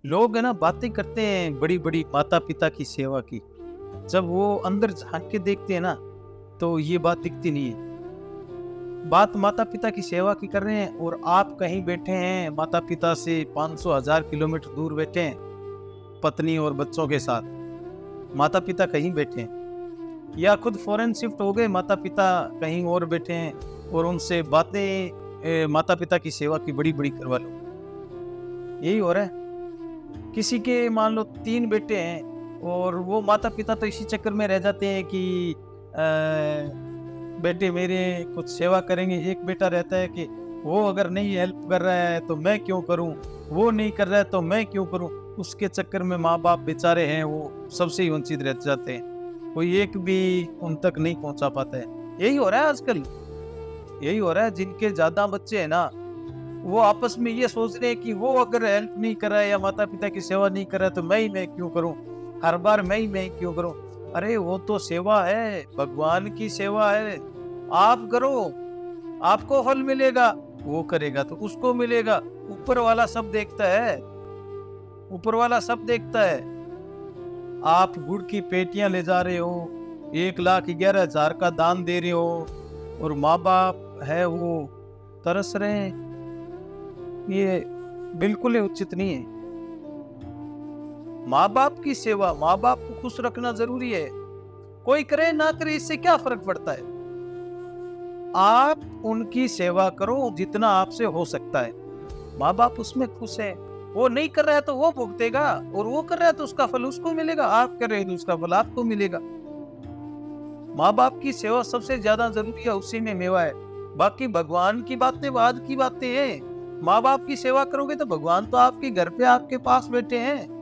लोग है ना बातें करते हैं बड़ी बड़ी माता पिता की सेवा की। जब वो अंदर झांक के देखते हैं ना तो ये बात दिखती नहीं है। बात माता पिता की सेवा की कर रहे हैं और आप कहीं बैठे हैं माता पिता से 500 1000 किलोमीटर दूर बैठे हैं पत्नी और बच्चों के साथ। माता पिता कहीं बैठे हैं या खुद फॉरेन शिफ्ट हो गए, माता पिता कहीं और बैठे हैं और उनसे बातें माता पिता की सेवा की बड़ी बड़ी करवा लो। यही हो रहा है। किसी के मान लो 3 बेटे हैं और वो माता-पिता तो इसी चक्कर में रह जाते हैं कि बेटे मेरे कुछ सेवा करेंगे। एक बेटा रहता है कि वो अगर नहीं हेल्प कर रहा है तो मैं क्यों करूँ? वो नहीं कर रहा है तो मैं क्यों करूँ? उसके चक्कर में माँ-बाप बेचारे हैं वो सबसे ही वंचित रह जाते हैं। कोई एक भी उन तक नहीं पहुँचा पाता है। यही हो रहा है आजकल। यही हो रहा है, जिनके ज़्यादा बच्चे हैं ना वो आपस में ये सोच रहे हैं कि वो अगर हेल्प नहीं कर रहा है या माता-पिता की सेवा नहीं कर रहा है तो मैं क्यों करूँ? हर बार मैं क्यों करूँ? अरे वो तो सेवा है, भगवान की सेवा है। आप करो, आपको फल मिलेगा, वो करेगा तो उसको मिलेगा। ऊपर वाला सब देखता है, ऊपर वाला सब देखता है। आप गुड़ की पेटियाँ ले जा रहे हो, 1,11,000 का दान दे रहे हो और माँ-बाप है वो तरस रहे हैं। ये बिल्कुल ही उचित नहीं है। माँ-बाप की सेवा, माँ-बाप को खुश रखना ज़रूरी है। कोई करे ना करे इससे क्या फ़र्क पड़ता है? आप उनकी सेवा करो जितना आपसे हो सकता है। माँ-बाप उसमें खुश है। वो नहीं कर रहा है तो वो भुगतेगा और वो कर रहा है तो उसका फल उसको मिलेगा। आप कर रहे हैं तो उसका फल आपको मिलेगा। माँ-बाप की सेवा सबसे ज़्यादा ज़रूरी है, उसी में मेवा है। बाकी भगवान की बातें बाद की बातें हैं। माँ-बाप की सेवा करोगे तो भगवान तो आपके घर पे आपके पास बैठे हैं।